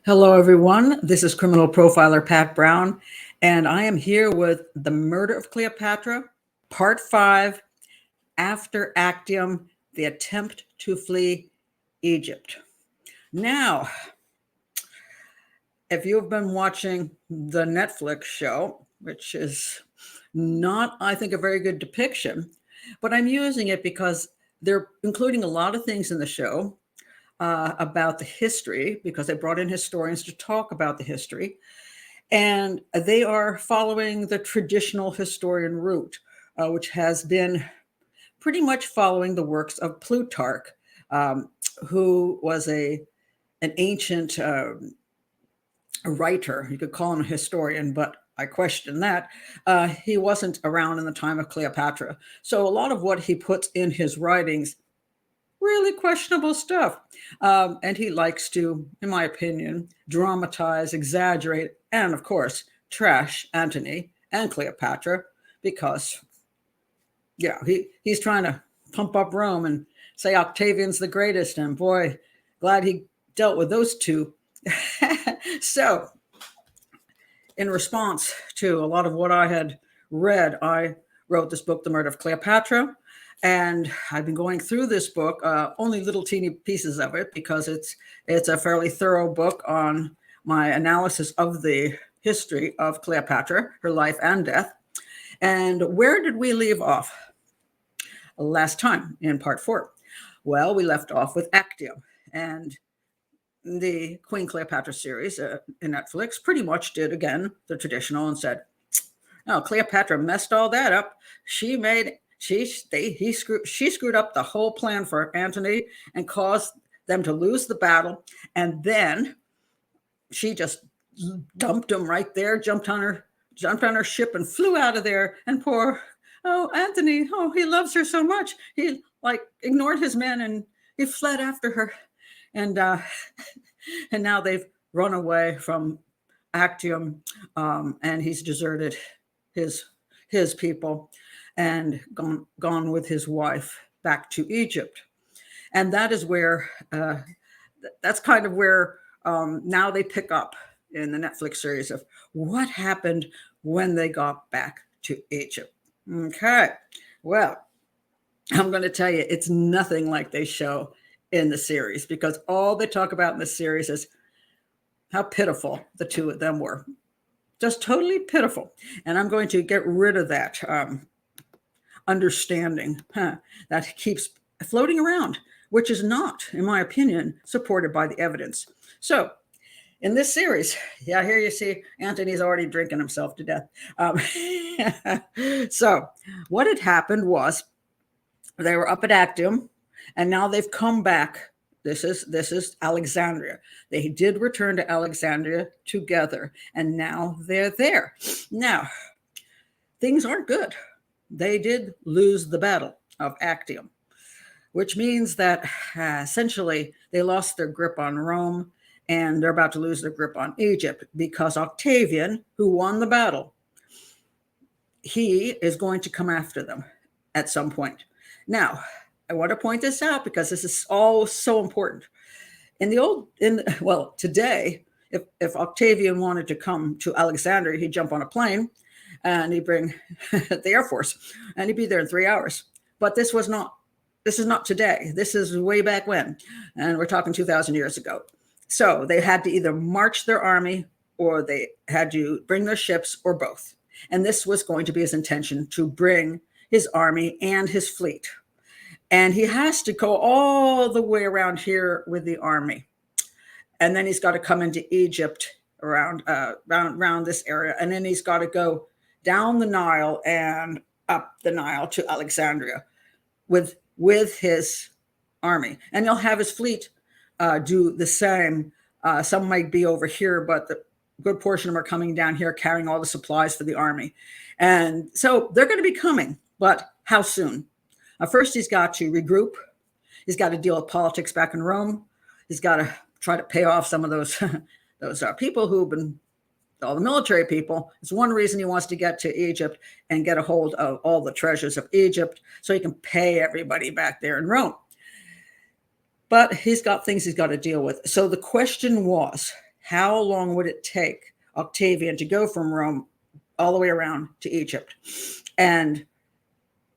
Hello, everyone. This is criminal profiler Pat Brown, and I am here with The Murder of Cleopatra, Part 5, After Actium, The Attempt to Flee Egypt. Now, if you've been watching the Netflix show, which is not, I think, a very good depiction, but I'm using it because they're including a lot of things in the show about the history, because they brought in historians to talk about the history. And they are following the traditional historian route, which has been pretty much following the works of Plutarch, um, who was an ancient writer. You could call him a historian, but I question that. He wasn't around in the time of Cleopatra. So a lot of what he puts in his writings, really questionable stuff. And he likes to, in my opinion, dramatize, exaggerate, and of course, trash Antony and Cleopatra because, yeah, he's trying to pump up Rome and say Octavian's the greatest. And boy, glad he dealt with those two. So, in response to a lot of what I had read, I wrote this book, The Murder of Cleopatra. And I've been going through this book, only little teeny pieces of it, because it's a fairly thorough book on my analysis of the history of Cleopatra, her life and death. And where did we leave off last time in part 4? Well, we left off with Actium, and the Queen Cleopatra series in Netflix pretty much did, again, the traditional and said, no, Cleopatra messed all that up. She screwed up the whole plan for Antony and caused them to lose the battle. And then she just dumped him right there, jumped on her ship and flew out of there. And Antony, he loves her so much. He ignored his men and he fled after her. And and now they've run away from Actium, and he's deserted his people and gone with his wife back to Egypt. And that is where, that's kind of where now they pick up in the Netflix series of what happened when they got back to Egypt. Okay, well, I'm going to tell you, it's nothing like they show in the series, because all they talk about in the series is how pitiful the two of them were. Just totally pitiful. And I'm going to get rid of that understanding that keeps floating around, which is not, in my opinion, supported by the evidence. So in this series, yeah, here you see Antony's already drinking himself to death. So what had happened was they were up at Actium, and now they've come back. This is Alexandria. They did return to Alexandria together, and now they're there. Now, things aren't good. They did lose the Battle of Actium, which means that essentially they lost their grip on Rome, and they're about to lose their grip on Egypt, because Octavian, who won the battle, he is going to come after them at some point. Now, I want to point this out because this is all so important. Today, if Octavian wanted to come to Alexandria, he'd jump on a plane and he'd bring the Air Force, and he'd be there in 3 hours. But this is not today. This is way back when, and we're talking 2,000 years ago. So they had to either march their army, or they had to bring their ships, or both. And this was going to be his intention, to bring his army and his fleet. And he has to go all the way around here with the army. And then he's got to come into Egypt around this area. And then he's got to go down the Nile and up the Nile to Alexandria with his army. And he'll have his fleet do the same. Some might be over here, but the good portion of them are coming down here carrying all the supplies for the army. And so they're going to be coming, but how soon? First, he's got to regroup. He's got to deal with politics back in Rome. He's got to try to pay off some of those people who've been, all the military people. It's one reason he wants to get to Egypt and get a hold of all the treasures of Egypt so he can pay everybody back there in Rome. But he's got things he's got to deal with. So the question was, how long would it take Octavian to go from Rome all the way around to Egypt? And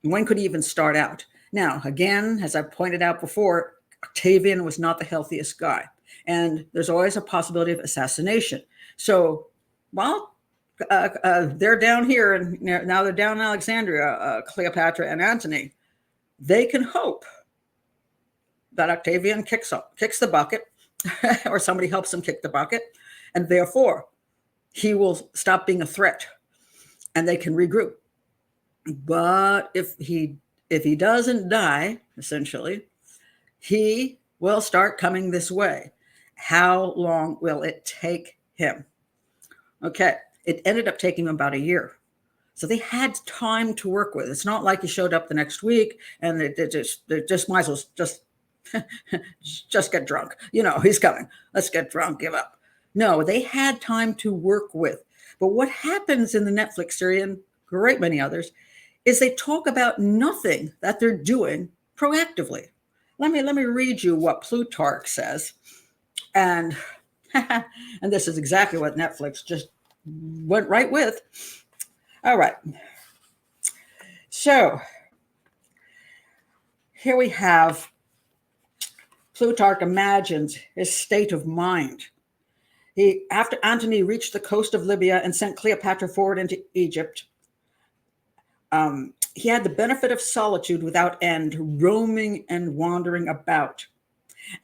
when could he even start out? Now, again, as I pointed out before, Octavian was not the healthiest guy. And there's always a possibility of assassination. So, well, they're down here, and now they're down in Alexandria, Cleopatra and Antony. They can hope that Octavian kicks the bucket, or somebody helps him kick the bucket, and therefore he will stop being a threat, and they can regroup. But if he doesn't die, essentially, he will start coming this way. How long will it take him? Okay, it ended up taking him about a year. So they had time to work with. It's not like he showed up the next week and they just might as well just get drunk. He's coming. Let's get drunk, give up. No, they had time to work with. But what happens in the Netflix series, and a great many others, is they talk about nothing that they're doing proactively. Let me read you what Plutarch says. And this is exactly what Netflix just went right with. All right. So here we have Plutarch imagines his state of mind. After Antony reached the coast of Libya and sent Cleopatra forward into Egypt, he had the benefit of solitude without end, roaming and wandering about.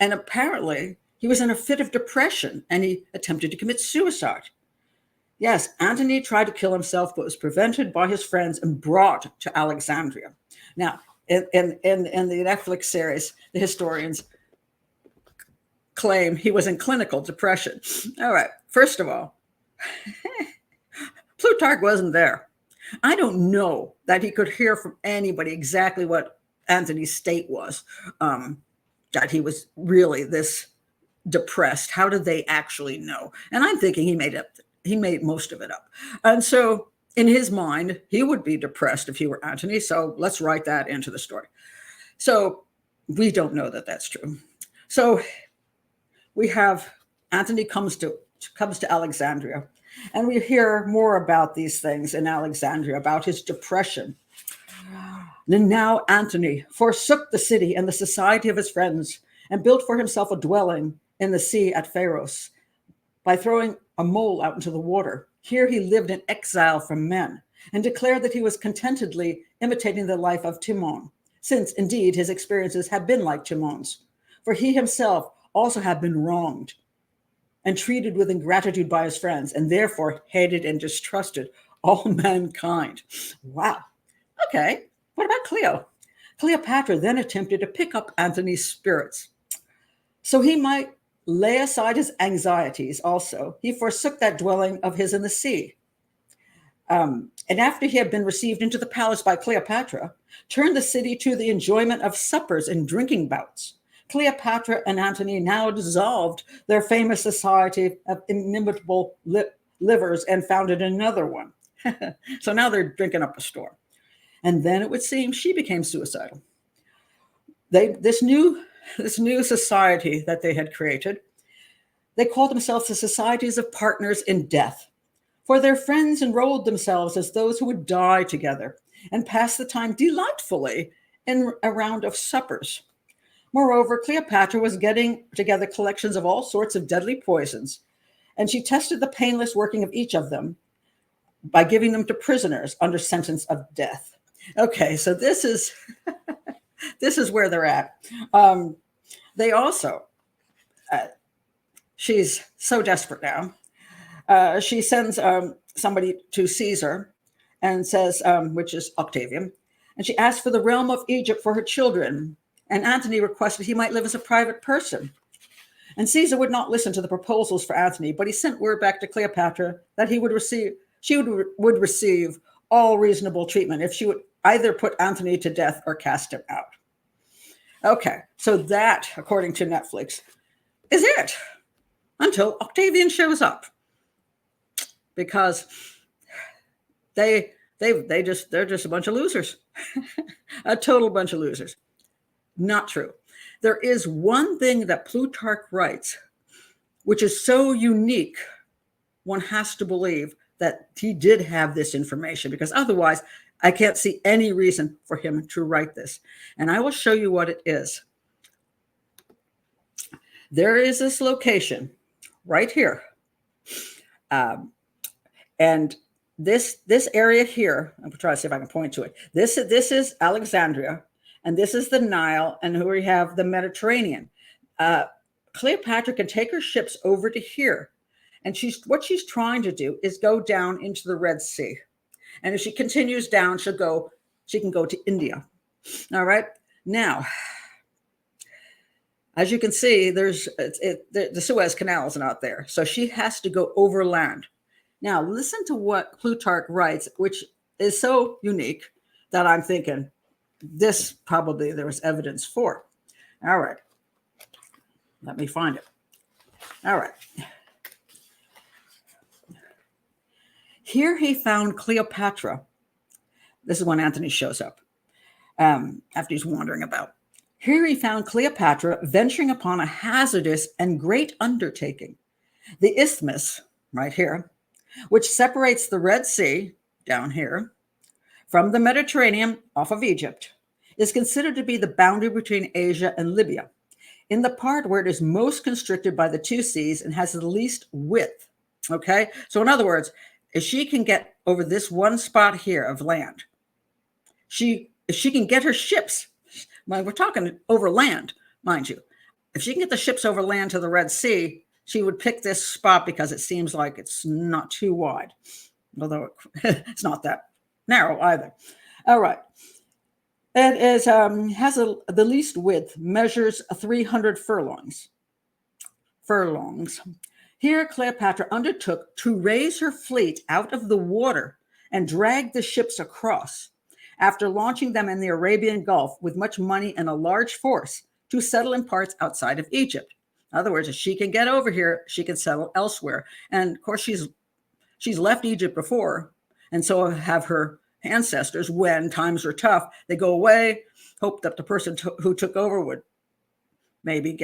And apparently he was in a fit of depression and he attempted to commit suicide. Yes, Antony tried to kill himself, but was prevented by his friends and brought to Alexandria. Now, in the Netflix series, the historians claim he was in clinical depression. All right, first of all, Plutarch wasn't there. I don't know that he could hear from anybody exactly what Antony's state was, that he was really this depressed. How did they actually know? And I'm thinking he made most of it up. And so in his mind, he would be depressed if he were Antony. So let's write that into the story. So we don't know that that's true. So we have Antony comes to Alexandria, and we hear more about these things in Alexandria, about his depression. And now Antony forsook the city and the society of his friends and built for himself a dwelling in the sea at Pharos by throwing a mole out into the water. Here he lived in exile from men and declared that he was contentedly imitating the life of Timon, since indeed his experiences had been like Timon's, for he himself also had been wronged and treated with ingratitude by his friends, and therefore hated and distrusted all mankind. Wow. Okay. What about Cleo? Cleopatra then attempted to pick up Antony's spirits. So he might lay aside his anxieties also. He forsook that dwelling of his in the sea. And after he had been received into the palace by Cleopatra, turned the city to the enjoyment of suppers and drinking bouts. Cleopatra and Antony now dissolved their famous society of inimitable livers and founded another one. So now they're drinking up a storm. And then it would seem she became suicidal. This new society that they had created, they called themselves the Societies of Partners in Death. For their friends enrolled themselves as those who would die together and pass the time delightfully in a round of suppers. Moreover, Cleopatra was getting together collections of all sorts of deadly poisons, and she tested the painless working of each of them by giving them to prisoners under sentence of death. Okay, so this is where they're at. They also, she's so desperate now. She sends somebody to Caesar and says, which is Octavian, and she asks for the realm of Egypt for her children. And Antony requested he might live as a private person. And Caesar would not listen to the proposals for Antony, but he sent word back to Cleopatra that she would receive all reasonable treatment if she would either put Antony to death or cast him out. Okay, so that, according to Netflix, is it until Octavian shows up, because they're just a bunch of losers, a total bunch of losers. Not true. There is one thing that Plutarch writes which is so unique, one has to believe that he did have this information, because otherwise I can't see any reason for him to write this. And I will show you what it is. There is this location right here. And this area here, I'm trying to see if I can point to it. This is Alexandria, and this is the Nile, and here we have the Mediterranean. Cleopatra can take her ships over to here, and what she's trying to do is go down into the Red Sea. And if she continues down, she can go to India. All right. Now, as you can see, the Suez Canal is not there, so she has to go overland. Now, listen to what Plutarch writes, which is so unique that I'm thinking this probably there was evidence for. All right. Let me find it. All right. Here he found Cleopatra. This is when Antony shows up after he's wandering about. Here he found Cleopatra venturing upon a hazardous and great undertaking. The isthmus, right here, which separates the Red Sea, down here, from the Mediterranean off of Egypt, is considered to be the boundary between Asia and Libya, in the part where it is most constricted by the two seas and has the least width. Okay? So in other words, if she can get over this one spot here of land, if she can get her ships, well, we're talking over land, mind you. If she can get the ships over land to the Red Sea, she would pick this spot because it seems like it's not too wide, although it's not that narrow either. All right. It is has the least width, measures 300 furlongs. Here Cleopatra undertook to raise her fleet out of the water and drag the ships across, after launching them in the Arabian Gulf with much money and a large force to settle in parts outside of Egypt. In other words, if she can get over here, she can settle elsewhere. And of course, she's left Egypt before, and so have her ancestors. When times are tough, they go away, hope that the person who took over would maybe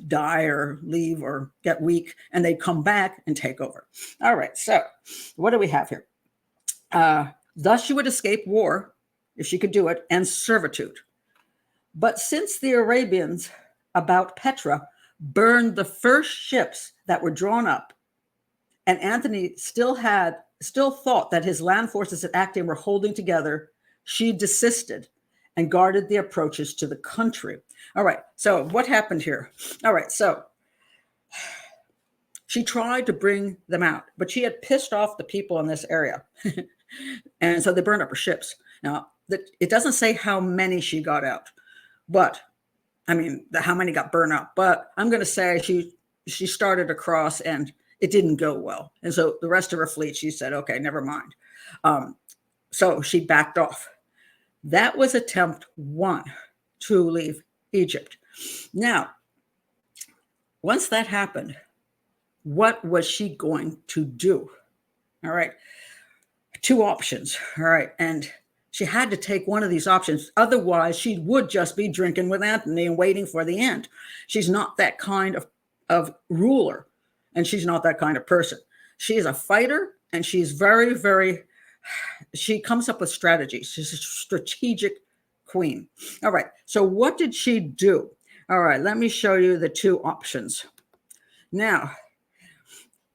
die or leave or get weak, and they come back and take over. All right, so what do we have here? Thus she would escape war, if she could do it, and servitude. But since the Arabians about Petra burned the first ships that were drawn up, and Antony still thought that his land forces at Actium were holding together, she desisted and guarded the approaches to the country. All right, so what happened here? All right, so she tried to bring them out, but she had pissed off the people in this area. And so they burned up her ships. Now, it doesn't say how many she got out, but I mean, how many got burned up. But I'm going to say she started across and it didn't go well. And so the rest of her fleet, she said, okay, never mind. So she backed off. That was attempt 1 to leave Egypt. Now, once that happened, what was she going to do? All right. 2 options. All right. And she had to take one of these options. Otherwise, she would just be drinking with Antony and waiting for the end. She's not that kind of ruler, and she's not that kind of person. She is a fighter, and she's very, very, she comes up with strategy. She's a strategic queen. All right. So what did she do? All right. Let me show you the 2 options. Now,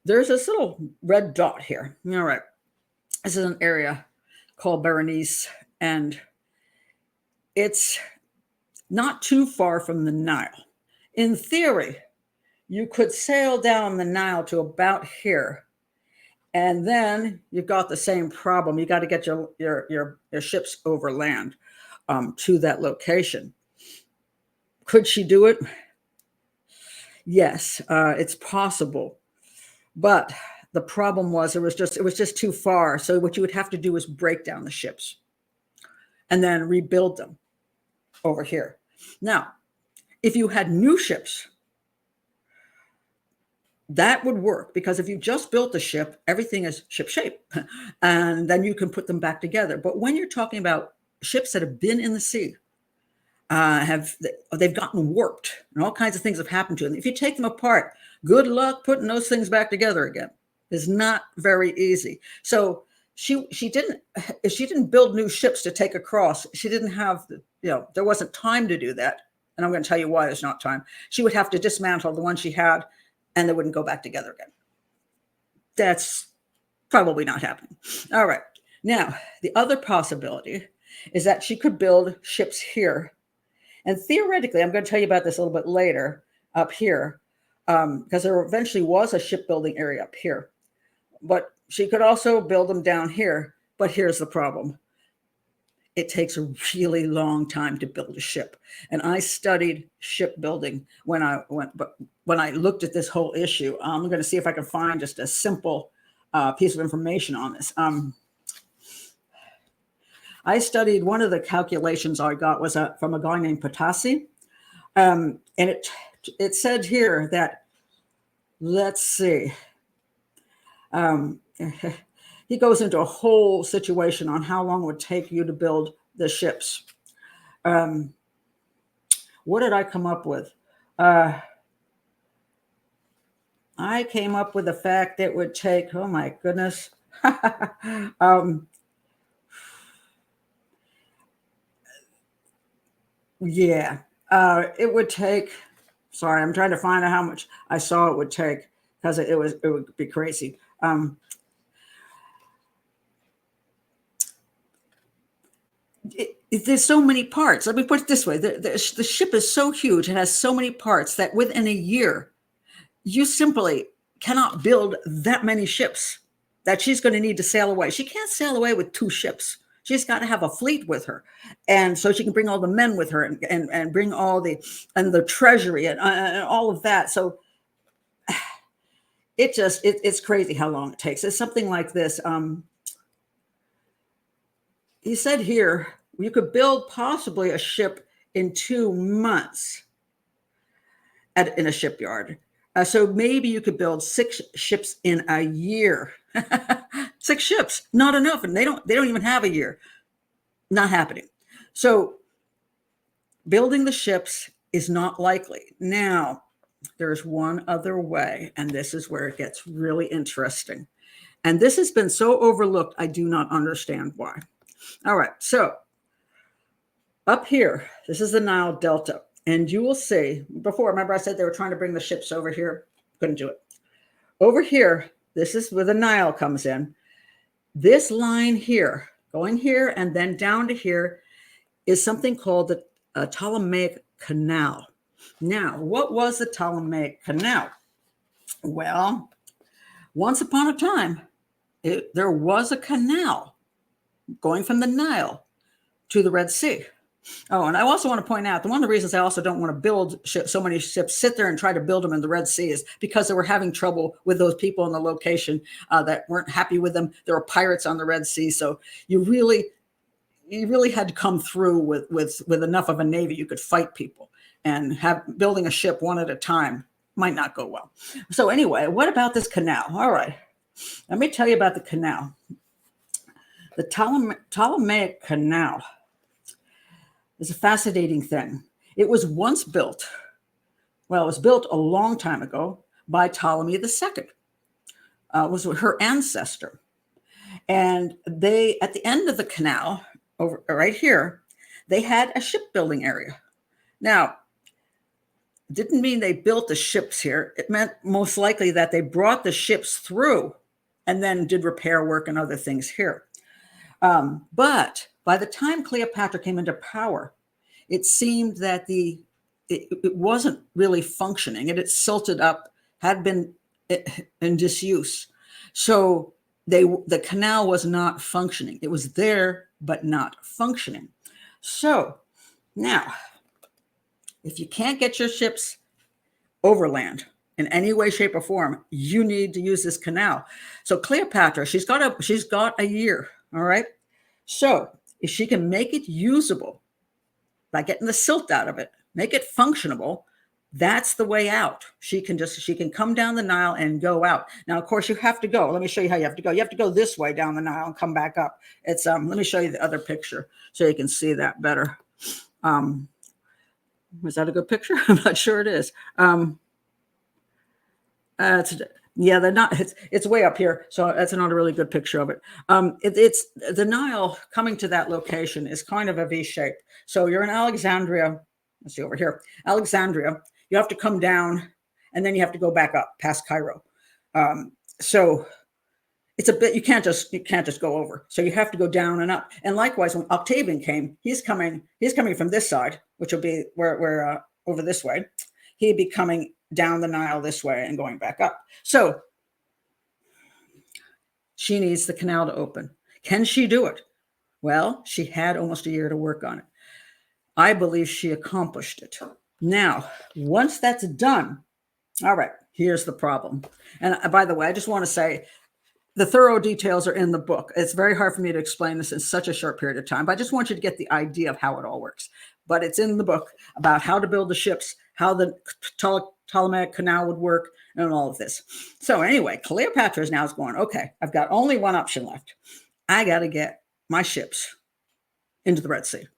there's this little red dot here. All right. This is an area called Berenice, and it's not too far from the Nile. In theory, you could sail down the Nile to about here, and then you've got the same problem. You got to get your ships over land to that location. Could she do it? Yes, it's possible, but the problem was it was just too far. So what you would have to do is break down the ships and then rebuild them over here. Now, if you had new ships, that would work, because if you just built the ship, everything is ship shape, and then you can put them back together. But when you're talking about ships that have been in the sea, they've gotten warped, and all kinds of things have happened to them. If you take them apart, good luck putting those things back together again. It's not very easy. So she didn't build new ships to take across. She didn't have, there wasn't time to do that. And I'm going to tell you why there's not time. She would have to dismantle the one she had, and they wouldn't go back together again. That's probably not happening. All right. Now, the other possibility is that she could build ships here. And theoretically, I'm going to tell you about this a little bit later up here, because there eventually was a shipbuilding area up here. But she could also build them down here. But here's the problem. It takes a really long time to build a ship. And I studied shipbuilding when I looked at this whole issue. I'm going to see if I can find just a simple piece of information on this. I studied, one of the calculations I got was from a guy named Potassi. And it said here that, let's see, he goes into a whole situation on how long it would take you to build the ships. What did I come up with? I came up with the fact that it would take, oh my goodness, yeah, it would take, sorry, I'm trying to find out how much I saw it would take, because it would be crazy. There's so many parts. Let me put it this way. The ship is so huge. It has so many parts that within a year, you simply cannot build that many ships that she's going to need to sail away. She can't sail away with 2 ships. She's got to have a fleet with her. And so she can bring all the men with her and bring all the treasury and all of that. So it's crazy how long it takes. It's something like this. He said here, you could build possibly a ship in 2 months in a shipyard. So maybe you could build 6 ships in a year. 6 ships, not enough. And they don't even have a year. Not happening. So building the ships is not likely. Now, there's one other way, and this is where it gets really interesting. And this has been so overlooked, I do not understand why. All right, so up here, this is the Nile Delta. And you will see, before, remember I said they were trying to bring the ships over here? Couldn't do it. Over here, this is where the Nile comes in. This line here, going here and then down to here, is something called the Ptolemaic Canal. Now, what was the Ptolemaic Canal? Well, once upon a time, there was a canal going from the Nile to the Red Sea. Oh, and I also want to point out that one of the reasons I also don't want to build so many ships, sit there and try to build them in the Red Sea, is because they were having trouble with those people in the location that weren't happy with them. There were pirates on the Red Sea. So you really had to come through with enough of a navy you could fight people, and building a ship one at a time might not go well. So anyway, what about this canal? All right, let me tell you about the canal. The Ptolemaic Canal is a fascinating thing. It was once built, well, it was built a long time ago by Ptolemy II. Was her ancestor. And they, at the end of the canal, over right here, they had a shipbuilding area. Now, it didn't mean they built the ships here. It meant most likely that they brought the ships through and then did repair work and other things here. But by the time Cleopatra came into power, it seemed that it wasn't really functioning. It had silted up, had been in disuse. So the canal was not functioning. It was there, but not functioning. So now, if you can't get your ships overland in any way, shape, or form, you need to use this canal. So Cleopatra, she's got a year. All right. So if she can make it usable by getting the silt out of it, make it functionable, that's the way out. She can come down the Nile and go out. Now, of course, you have to go. Let me show you how you have to go. You have to go this way down the Nile and come back up. It's let me show you the other picture so you can see that better. is that a good picture? I'm not sure it is. It's, yeah, they're not. It's way up here, so that's not a really good picture of it. It's the Nile coming to that location is kind of a V shape. So you're in Alexandria. Let's see over here, Alexandria. You have to come down, and then you have to go back up past Cairo. So it's a bit. You can't just go over. So you have to go down and up. And likewise, when Octavian came, he's coming from this side, which will be where over this way. He'd be coming down the Nile this way and going back up. So she needs the canal to open. Can she do it? Well, she had almost a year to work on it. I believe she accomplished it. Now, once that's done, all right, here's the problem. And by the way, I just want to say the thorough details are in the book. It's very hard for me to explain this in such a short period of time, but I just want you to get the idea of how it all works. But it's in the book about how to build the ships, how the Ptolemaic canal would work, and all of this. So anyway, Cleopatra is now going, okay, I've got only one option left. I got to get my ships into the Red Sea.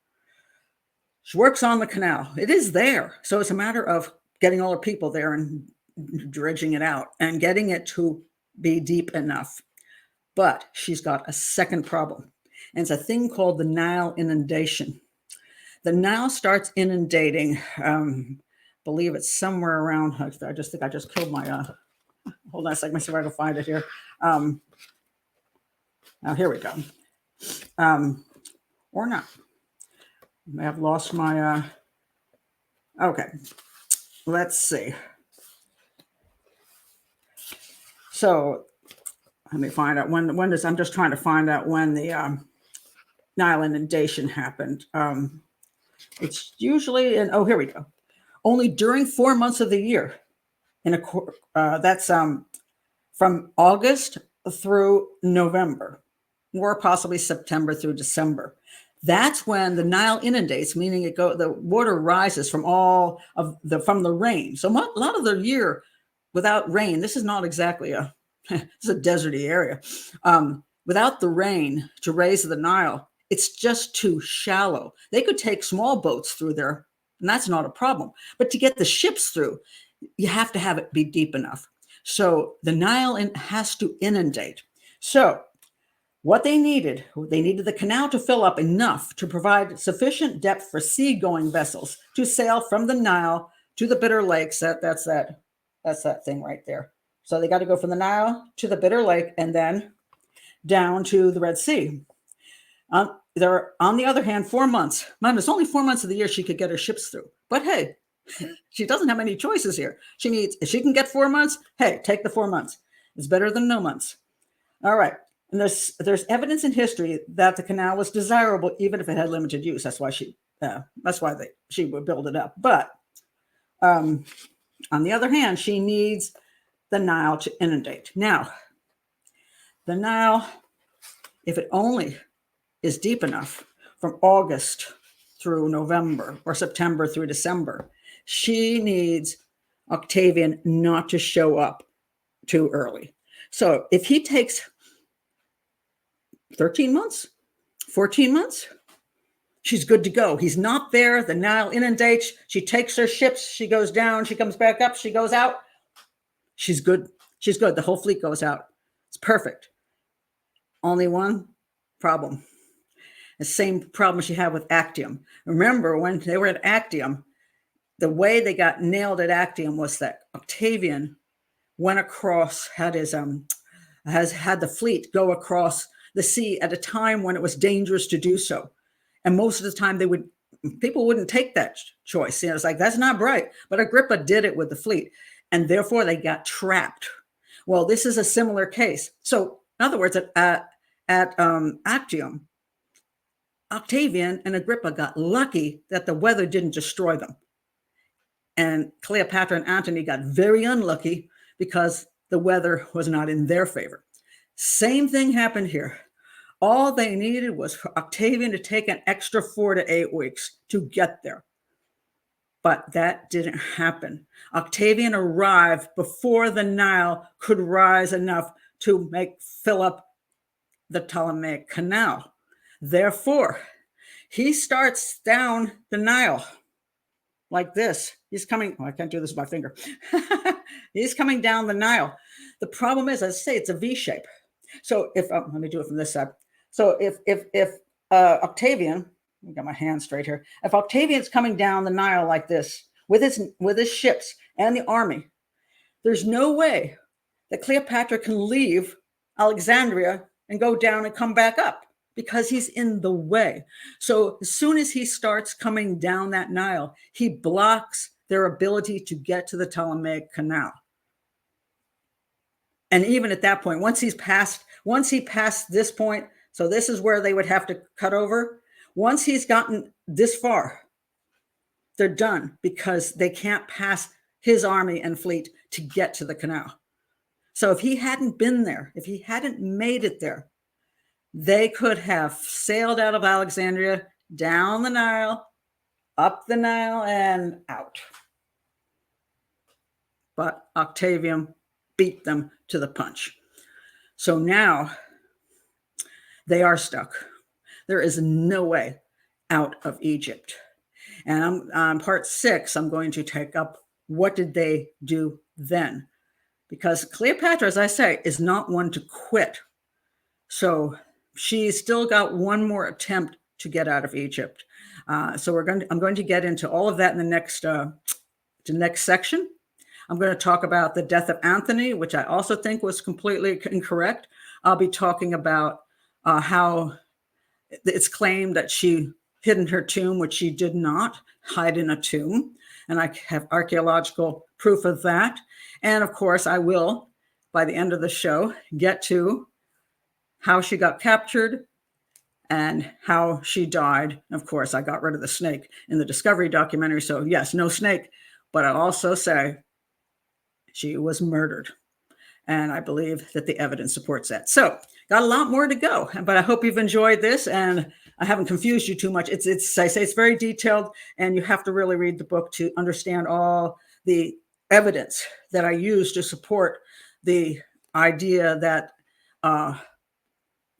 She works on the canal. It is there. So it's a matter of getting all her people there and dredging it out and getting it to be deep enough. But she's got a second problem. And it's a thing called the Nile inundation. The Nile starts inundating, believe it's somewhere around, I just think I just killed my, hold on a second, let me see if I can find it here. Now here we go. Or not. I may have lost my, okay, let's see. So let me find out when does, I'm just trying to find out when the Nile inundation happened. It's usually in, oh, here we go. Only during 4 months of the year. That's from August through November, or possibly September through December. That's when the Nile inundates, meaning the water rises from from the rain. So a lot of the year without rain, this is not exactly it's a deserty area. Without the rain to raise the Nile, it's just too shallow. They could take small boats through there, and that's not a problem. But to get the ships through, you have to have it be deep enough. So the Nile has to inundate. So what they needed the canal to fill up enough to provide sufficient depth for seagoing vessels to sail from the Nile to the Bitter Lakes. That's that thing right there. So they got to go from the Nile to the Bitter Lake and then down to the Red Sea. There, on the other hand, 4 months. Man, it's only 4 months of the year she could get her ships through. But hey, she doesn't have any choices here. If she can get 4 months, hey, take the 4 months. It's better than no months. All right. And there's evidence in history that the canal was desirable, even if it had limited use. That's why she would build it up. But on the other hand, she needs the Nile to inundate. Now, the Nile, if it only is deep enough from August through November or September through December, she needs Octavian not to show up too early. So if he takes 13 months, 14 months, she's good to go. He's not there. The Nile inundates. She takes her ships. She goes down. She comes back up. She goes out. She's good. She's good. The whole fleet goes out. It's perfect. Only one problem. The same problem she had with Actium. Remember when they were at Actium, the way they got nailed at Actium was that Octavian went across, had the fleet go across the sea at a time when it was dangerous to do so. And most of the time people wouldn't take that choice. It's like, that's not right. But Agrippa did it with the fleet. And therefore they got trapped. Well, this is a similar case. So in other words, at Actium, Octavian and Agrippa got lucky that the weather didn't destroy them. And Cleopatra and Antony got very unlucky because the weather was not in their favor. Same thing happened here. All they needed was for Octavian to take an extra 4 to 8 weeks to get there. But that didn't happen. Octavian arrived before the Nile could rise enough to fill up the Ptolemaic canal. Therefore, he starts down the Nile. like this. He's coming. Oh, I can't do this with my finger. He's coming down the Nile. The problem is, as I say, it's a V shape. So if let me do it from this side. So if Octavian, I got my hand straight here. If Octavian's coming down the Nile like this with his ships and the army, there's no way that Cleopatra can leave Alexandria and go down and come back up because he's in the way. So as soon as he starts coming down that Nile, he blocks their ability to get to the Ptolemaic Canal. And even at that point, once he passed this point, so this is where they would have to cut over. Once he's gotten this far, they're done because they can't pass his army and fleet to get to the canal. So if he hadn't been there, if he hadn't made it there, they could have sailed out of Alexandria, down the Nile, up the Nile, and out. But Octavian beat them to the punch. So now they are stuck. There is no way out of Egypt. And on part 6, I'm going to take up what did they do then? Because Cleopatra, as I say, is not one to quit. So she's still got one more attempt to get out of Egypt. So I'm going to get into all of that in the next section. I'm going to talk about the death of Antony, which I also think was completely incorrect. I'll be talking about how it's claimed that she hid in her tomb, which she did not hide in a tomb. And I have archaeological proof of that. And of course, I will, by the end of the show, get to how she got captured and how she died. Of course, I got rid of the snake in the Discovery documentary. So yes, no snake, but I'll also say she was murdered. And I believe that the evidence supports that. So got a lot more to go, but I hope you've enjoyed this and I haven't confused you too much. I say it's very detailed and you have to really read the book to understand all the evidence that I use to support the idea that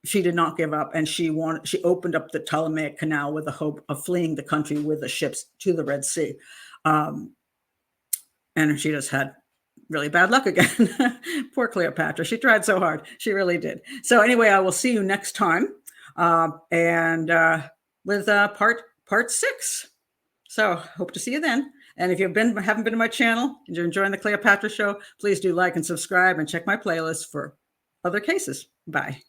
she did not give up and she opened up the Ptolemaic Canal with the hope of fleeing the country with the ships to the Red Sea. And she just had really bad luck again. Poor Cleopatra. She tried so hard. She really did. So anyway, I will see you next time with part 6. So hope to see you then. And if you haven't been to my channel and you're enjoying the Cleopatra show, please do like and subscribe and check my playlist for other cases. Bye.